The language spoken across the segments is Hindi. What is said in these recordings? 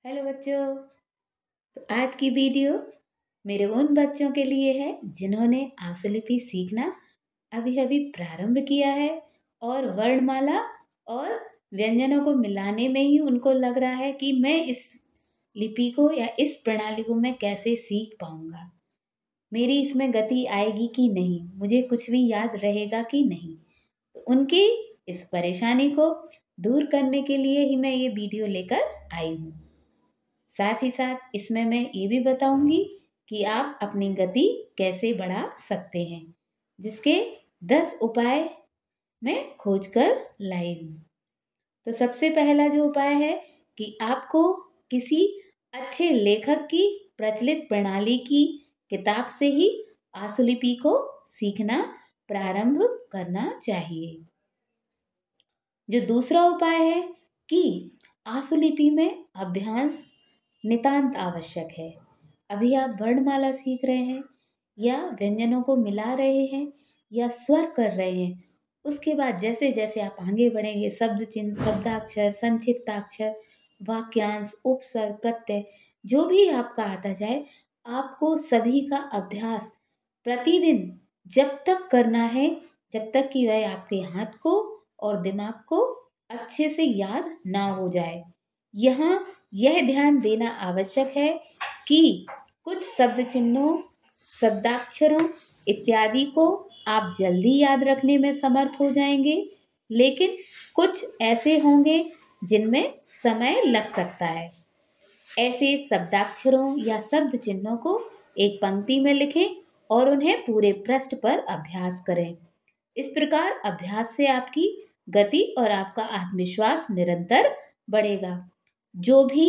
हेलो बच्चों। तो आज की वीडियो मेरे उन बच्चों के लिए है जिन्होंने आशुलिपि सीखना अभी अभी प्रारंभ किया है और वर्णमाला और व्यंजनों को मिलाने में ही उनको लग रहा है कि मैं इस लिपि को या इस प्रणाली को मैं कैसे सीख पाऊंगा, मेरी इसमें गति आएगी कि नहीं, मुझे कुछ भी याद रहेगा कि नहीं। तो उनकी इस परेशानी को दूर करने के लिए ही मैं ये वीडियो लेकर आई हूँ। साथ ही साथ इसमें मैं ये भी बताऊंगी कि आप अपनी गति कैसे बढ़ा सकते हैं, जिसके 10 उपाय मैं खोज कर लाई हूँ। तो सबसे पहला जो उपाय है कि आपको किसी अच्छे लेखक की प्रचलित प्रणाली की किताब से ही आशुलिपि को सीखना प्रारंभ करना चाहिए। जो दूसरा उपाय है कि आशुलिपि में अभ्यास नितांत आवश्यक है। अभी आप वर्णमाला सीख रहे हैं या व्यंजनों को मिला रहे हैं या स्वर कर रहे हैं, उसके बाद जैसे जैसे आप आगे बढ़ेंगे, शब्द चिन्ह, शब्दाक्षर, संक्षिप्ताक्षर, वाक्यांश, उपसर्ग, प्रत्यय, जो भी आपका आता जाए, आपको सभी का अभ्यास प्रतिदिन जब तक करना है जब तक कि वह आपके हाथ को और दिमाग को अच्छे से याद ना हो जाए। यहाँ यह ध्यान देना आवश्यक है कि कुछ शब्द चिन्हों, शब्दाक्षरों इत्यादि को आप जल्दी याद रखने में समर्थ हो जाएंगे, लेकिन कुछ ऐसे होंगे जिनमें समय लग सकता है। ऐसे शब्दाक्षरों या शब्द चिन्हों को एक पंक्ति में लिखें और उन्हें पूरे पृष्ठ पर अभ्यास करें। इस प्रकार अभ्यास से आपकी गति और आपका आत्मविश्वास निरंतर बढ़ेगा। जो भी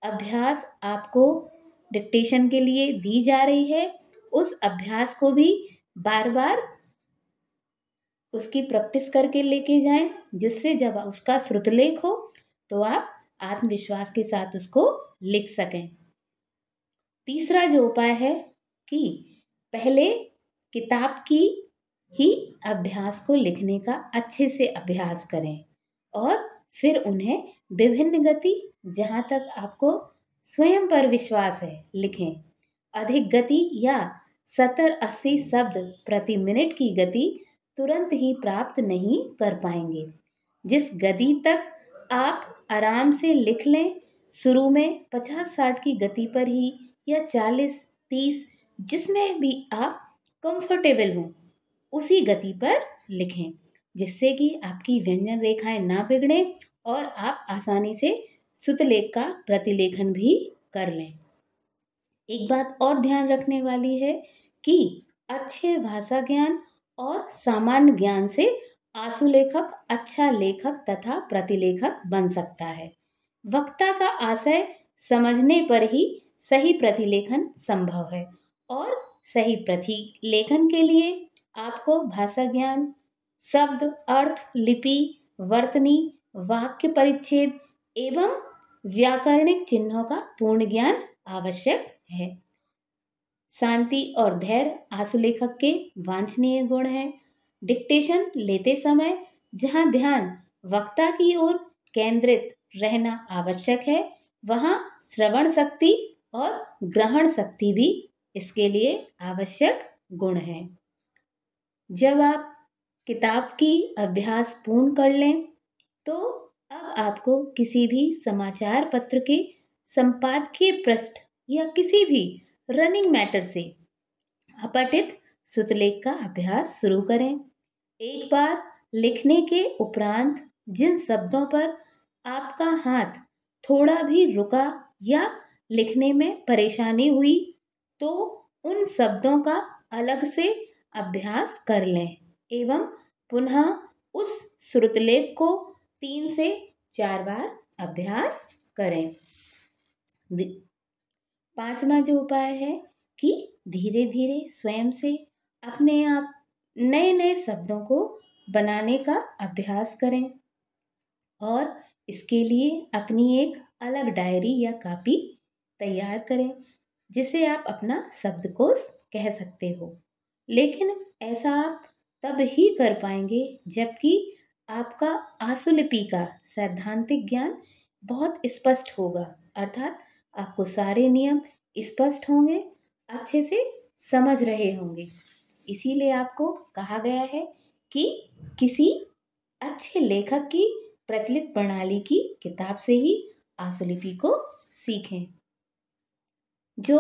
अभ्यास आपको डिक्टेशन के लिए दी जा रही है, उस अभ्यास को भी बार बार उसकी प्रैक्टिस करके लेके जाएं, जिससे जब उसका श्रुतलेख हो तो आप आत्मविश्वास के साथ उसको लिख सकें। तीसरा जो उपाय है कि पहले किताब की ही अभ्यास को लिखने का अच्छे से अभ्यास करें और फिर उन्हें विभिन्न गति, जहाँ तक आपको स्वयं पर विश्वास है, लिखें। अधिक गति या 70-80 शब्द प्रति मिनट की गति तुरंत ही प्राप्त नहीं कर पाएंगे। जिस गति तक आप आराम से लिख लें, शुरू में 50-60 की गति पर ही या 40-30, जिसमें भी आप कंफर्टेबल हों, उसी गति पर लिखें, जिससे कि आपकी व्यंजन रेखाएं ना बिगड़े और आप आसानी से श्रुतलेख का प्रतिलेखन भी कर लें। एक बात और ध्यान रखने वाली है कि अच्छे भाषा ज्ञान और सामान्य ज्ञान से आशुलेखक अच्छा लेखक तथा प्रतिलेखक बन सकता है। वक्ता का आशय समझने पर ही सही प्रतिलेखन संभव है और सही प्रतिलेखन के लिए आपको भाषा ज्ञान, शब्द, अर्थ, लिपि, वर्तनी, वाक्य परिच्छेद एवं व्याकरणिक चिन्हों का पूर्ण ज्ञान आवश्यक है। शांति और धैर्य आशुलेखक के वांछनीय गुण हैं। डिक्टेशन लेते समय जहाँ ध्यान वक्ता की ओर केंद्रित रहना आवश्यक है, वहाँ श्रवण शक्ति और ग्रहण शक्ति भी इसके लिए आवश्यक गुण है। जब आप किताब की अभ्यास पूर्ण कर लें तो अब आपको किसी भी समाचार पत्र के संपादकीय पृष्ठ या किसी भी रनिंग मैटर से अपठित श्रुतलेख का अभ्यास शुरू करें। एक बार लिखने के उपरांत जिन शब्दों पर आपका हाथ थोड़ा भी रुका या लिखने में परेशानी हुई, तो उन शब्दों का अलग से अभ्यास कर लें एवं पुनः उस श्रुतलेख को 3 से 4 बार अभ्यास करें। 5वां जो उपाय है कि धीरे धीरे स्वयं से अपने आप नए नए शब्दों को बनाने का अभ्यास करें और इसके लिए अपनी एक अलग डायरी या कॉपी तैयार करें, जिसे आप अपना शब्दकोश कह सकते हो। लेकिन ऐसा आप तब ही कर पाएंगे जबकि आपका आशुलिपि का सैद्धांतिक ज्ञान बहुत स्पष्ट होगा, अर्थात आपको सारे नियम स्पष्ट होंगे, अच्छे से समझ रहे होंगे। इसीलिए आपको कहा गया है कि किसी अच्छे लेखक की प्रचलित प्रणाली की किताब से ही आशुलिपि को सीखें। जो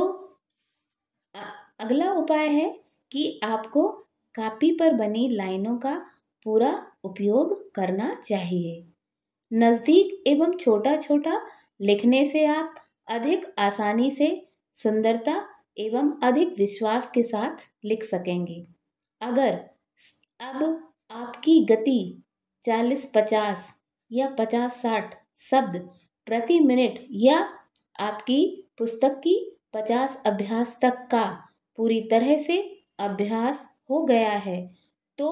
अगला उपाय है कि आपको कापी पर बनी लाइनों का पूरा उपयोग करना चाहिए। नज़दीक एवं छोटा छोटा लिखने से आप अधिक आसानी से, सुंदरता एवं अधिक विश्वास के साथ लिख सकेंगे। अगर अब आपकी गति 40-50 या 50-60 शब्द प्रति मिनट या आपकी पुस्तक की 50 अभ्यास तक का पूरी तरह से अभ्यास हो गया है, तो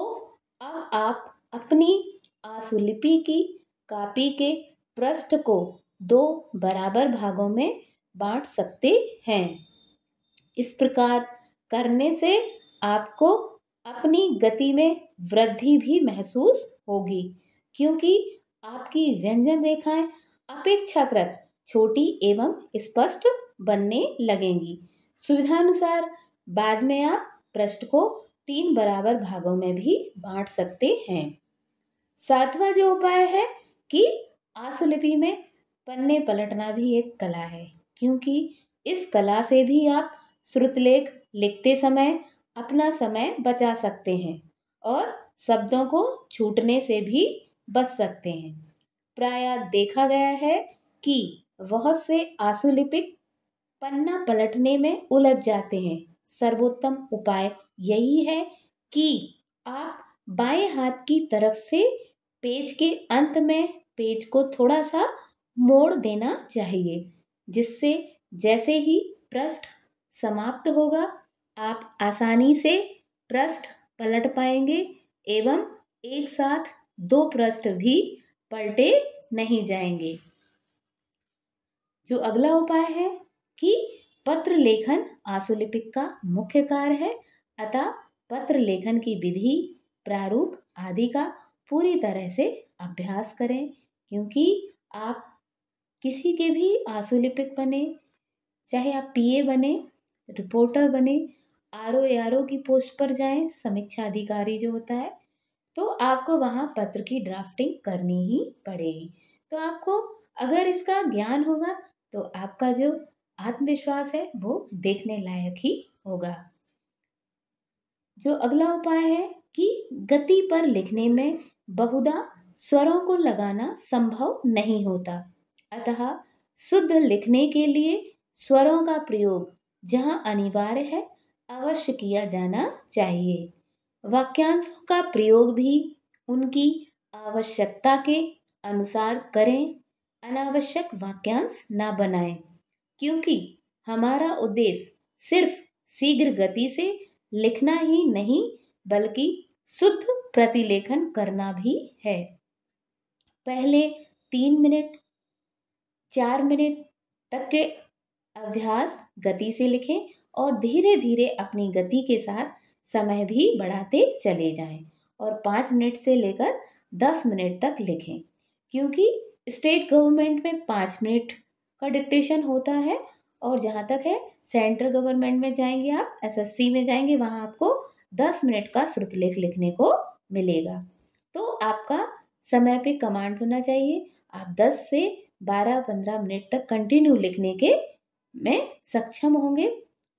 अब आप अपनी आशुलिपि की कापी के पृष्ठ को 2 बराबर भागों में बांट सकते हैं। इस प्रकार करने से आपको अपनी गति में वृद्धि भी महसूस होगी, क्योंकि आपकी व्यंजन रेखाएं अपेक्षाकृत छोटी एवं स्पष्ट बनने लगेंगी। सुविधानुसार बाद में आप पृष्ठ को 3 बराबर भागों में भी बांट सकते हैं। 7वां जो उपाय है कि आशुलिपि में पन्ने पलटना भी एक कला है, क्योंकि इस कला से भी आप श्रुतलेख लिखते समय अपना समय बचा सकते हैं और शब्दों को छूटने से भी बच सकते हैं। प्रायः देखा गया है कि बहुत से आशुलिपिक पन्ना पलटने में उलझ जाते हैं। सर्वोत्तम उपाय यही है कि आप बाएं हाथ की तरफ से पेज के अंत में पेज को थोड़ा सा मोड़ देना चाहिए, जिससे जैसे ही पृष्ठ समाप्त होगा आप आसानी से पृष्ठ पलट पाएंगे एवं एक साथ 2 पृष्ठ भी पलटे नहीं जाएंगे। जो अगला उपाय है कि पत्र लेखन आशुलिपिक का मुख्य कार्य है, अतः पत्र लेखन की विधि, प्रारूप आदि का पूरी तरह से अभ्यास करें, क्योंकि आप किसी के भी आशुलिपिक बने, चाहे आप पीए बने, रिपोर्टर बने, आरओ एआरओ की पोस्ट पर जाएं, समीक्षा अधिकारी जो होता है, तो आपको वहाँ पत्र की ड्राफ्टिंग करनी ही पड़ेगी। तो आपको अगर इसका ज्ञान होगा तो आपका जो आत्मविश्वास है वो देखने लायक ही होगा। जो अगला उपाय है कि गति पर लिखने में बहुधा स्वरों को लगाना संभव नहीं होता, अतः शुद्ध लिखने के लिए स्वरों का प्रयोग जहाँ अनिवार्य है अवश्य किया जाना चाहिए। वाक्यांशों का प्रयोग भी उनकी आवश्यकता के अनुसार करें, अनावश्यक वाक्यांश ना बनाएं, क्योंकि हमारा उद्देश्य सिर्फ शीघ्र गति से लिखना ही नहीं बल्कि शुद्ध प्रतिलेखन करना भी है। पहले 3 मिनट 4 मिनट तक के अभ्यास गति से लिखें और धीरे धीरे अपनी गति के साथ समय भी बढ़ाते चले जाएं और 5 मिनट से लेकर 10 मिनट तक लिखें, क्योंकि स्टेट गवर्नमेंट में 5 मिनट का डिक्टेशन होता है और जहाँ तक है सेंट्रल गवर्नमेंट में जाएंगे आप, एसएससी में जाएंगे, वहाँ आपको 10 मिनट का श्रुतलेख लिखने को मिलेगा। तो आपका समय पे कमांड होना चाहिए, आप 10 से 12-15 मिनट तक कंटिन्यू लिखने के में सक्षम होंगे,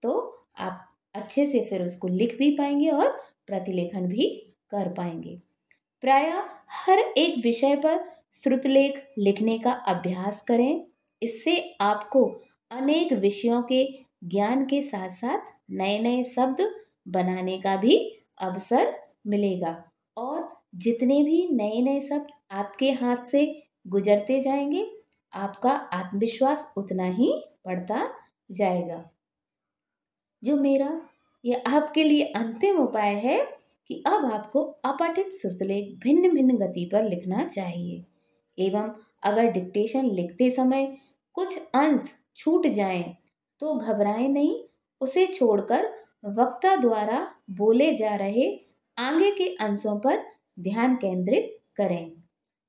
तो आप अच्छे से फिर उसको लिख भी पाएंगे और प्रतिलेखन भी कर पाएंगे। प्रायः हर एक विषय पर श्रुतलेख लिखने का अभ्यास करें, इससे आपको अनेक विषयों के ज्ञान के साथ साथ नए नए शब्द बनाने का भी अवसर मिलेगा और जितने भी नए नए शब्द आपके हाथ से गुजरते जाएंगे आपका आत्मविश्वास उतना ही बढ़ता जाएगा। जो मेरा ये आपके लिए अंतिम उपाय है कि अब आपको अपठित श्रुतलेख भिन्न भिन्न गति पर लिखना चाहिए एवं अगर डिक्टेशन लिखते समय कुछ अंश छूट जाएं तो घबराएं नहीं, उसे छोड़कर वक्ता द्वारा बोले जा रहे आगे के अंशों पर ध्यान केंद्रित करें।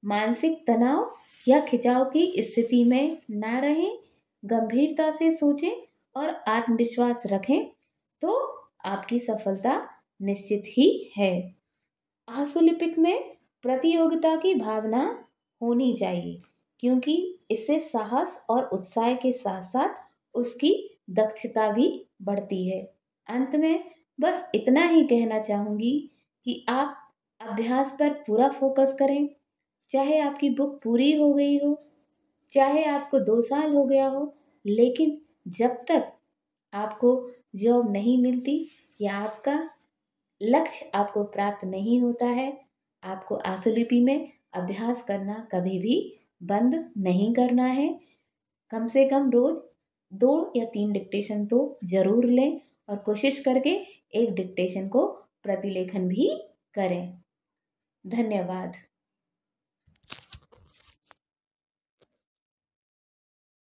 मानसिक तनाव या खिंचाव की स्थिति में ना रहें, गंभीरता से सोचें और आत्मविश्वास रखें तो आपकी सफलता निश्चित ही है। आंसू में प्रतियोगिता की भावना होनी चाहिए क्योंकि इससे साहस और उत्साह के साथ साथ उसकी दक्षता भी बढ़ती है। अंत में बस इतना ही कहना चाहूँगी कि आप अभ्यास पर पूरा फोकस करें, चाहे आपकी बुक पूरी हो गई हो, चाहे आपको 2 साल हो गया हो, लेकिन जब तक आपको जॉब नहीं मिलती या आपका लक्ष्य आपको प्राप्त नहीं होता है, आपको आशुलिपि में अभ्यास करना कभी भी बंद नहीं करना है। कम से कम रोज 2 या 3 डिक्टेशन तो जरूर लें और कोशिश करके एक डिक्टेशन को प्रतिलेखन भी करें। धन्यवाद।